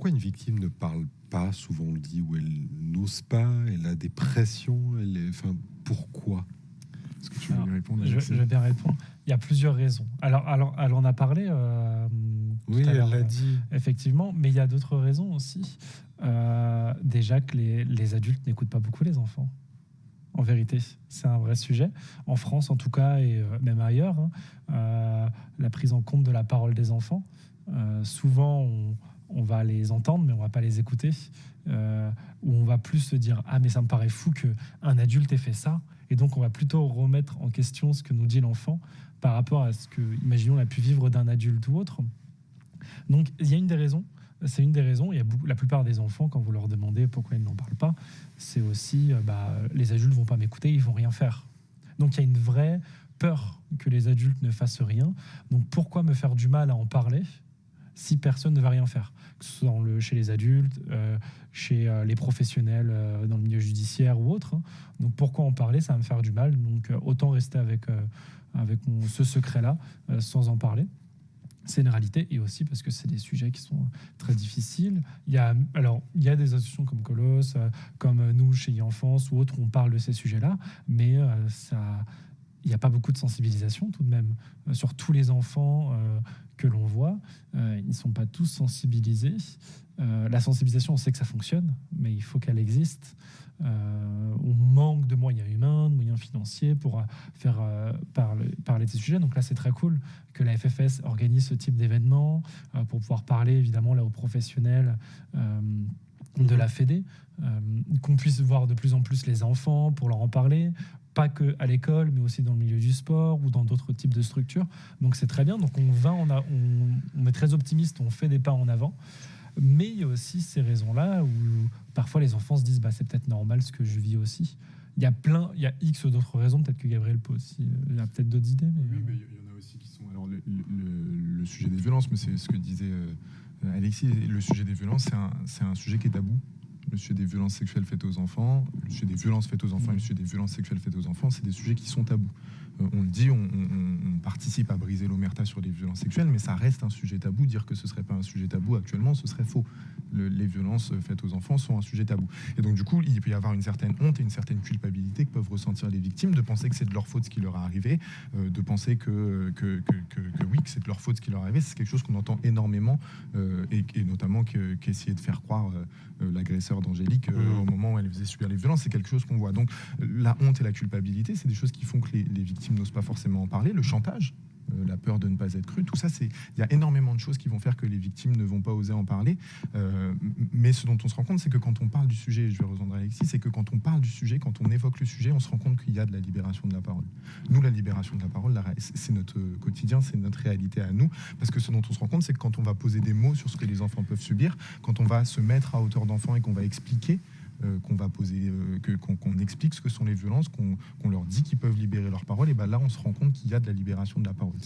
pourquoi une victime ne parle pas? Souvent on le dit, ou elle n'ose pas, elle a des pressions, enfin, pourquoi? Est-ce que tu veux Alors, lui répondre, je Alexis? vais bien répondre. Il y a plusieurs raisons. Alors elle en a parlé Oui, tout à elle l'heure, l'a dit. effectivement, mais il y a d'autres raisons aussi. Déjà que les adultes n'écoutent pas beaucoup les enfants. En vérité, c'est un vrai sujet. En France, en tout cas, et même ailleurs, hein, la prise en compte de la parole des enfants. Souvent, on va les entendre, mais on va pas les écouter. Ou on va plus se dire ah mais ça me paraît fou qu'un adulte ait fait ça. Et donc on va plutôt remettre en question ce que nous dit l'enfant par rapport à ce que, imaginons, on a pu vivre d'un adulte ou autre. Donc il y a une des raisons. C'est une des raisons. Il y a la plupart des enfants, quand vous leur demandez pourquoi ils n'en parlent pas, c'est aussi les adultes vont pas m'écouter, ils vont rien faire. Donc il y a une vraie peur que les adultes ne fassent rien. Donc pourquoi me faire du mal à en parler si personne ne va rien faire, que ce soit chez les adultes, chez les professionnels dans le milieu judiciaire ou autre, hein. Donc pourquoi en parler? Ça va me faire du mal. Donc autant rester avec ce secret-là sans en parler. C'est une réalité, et aussi parce que c'est des sujets qui sont très difficiles. Il y a des associations comme Colos, comme nous chez e-Enfance ou autres, où on parle de ces sujets-là, mais il n'y a pas beaucoup de sensibilisation tout de même sur tous les enfants que l'on voit. Ils ne sont pas tous sensibilisés. La sensibilisation, on sait que ça fonctionne, mais il faut qu'elle existe. On manque de moyens humains, de moyens financiers pour faire parler de ces sujets. Donc là, c'est très cool que la FFS organise ce type d'événement pour pouvoir parler évidemment là aux professionnels de la Fédé, qu'on puisse voir de plus en plus les enfants pour leur en parler, pas que à l'école, mais aussi dans le milieu du sport ou dans d'autres types de structures. Donc c'est très bien. Donc on est très optimiste, on fait des pas en avant. Mais il y a aussi ces raisons-là où parfois les enfants se disent c'est peut-être normal ce que je vis aussi. Il y a X d'autres raisons, peut-être que Gabriel peut aussi. Il y a peut-être d'autres idées. Mais oui, mais il y en a aussi qui sont. Alors, le sujet des violences, mais c'est ce que disait Alexis, le sujet des violences, c'est un sujet qui est tabou. Le sujet des violences sexuelles faites aux enfants, le sujet des violences faites aux enfants et le sujet des violences sexuelles faites aux enfants, c'est des sujets qui sont tabous. On le dit, on participe à briser l'omerta sur les violences sexuelles, mais ça reste un sujet tabou. Dire que ce serait pas un sujet tabou actuellement, ce serait faux. Les violences faites aux enfants sont un sujet tabou. Et donc du coup, il peut y avoir une certaine honte et une certaine culpabilité que peuvent ressentir les victimes, de penser que c'est de leur faute ce qui leur est arrivé, de penser que oui, que c'est de leur faute ce qui leur est arrivé. C'est quelque chose qu'on entend énormément, et notamment qu'essayer de faire croire l'agresseur d'Angélique au moment où elle faisait subir les violences, c'est quelque chose qu'on voit. Donc la honte et la culpabilité, c'est des choses qui font que les victimes n'osent pas forcément en parler. Le chantage, la peur de ne pas être cru, tout ça, il y a énormément de choses qui vont faire que les victimes ne vont pas oser en parler. Mais ce dont on se rend compte, c'est que quand on parle du sujet, et je vais rejoindre Alexis, c'est que quand on parle du sujet, quand on évoque le sujet, on se rend compte qu'il y a de la libération de la parole. Nous, la libération de la parole, c'est notre quotidien, c'est notre réalité à nous, parce que ce dont on se rend compte, c'est que quand on va poser des mots sur ce que les enfants peuvent subir, quand on va se mettre à hauteur d'enfant et qu'on va expliquer, qu'on va poser, qu'on explique ce que sont les violences, qu'on leur dit qu'ils peuvent libérer leur parole, et là on se rend compte qu'il y a de la libération de la parole.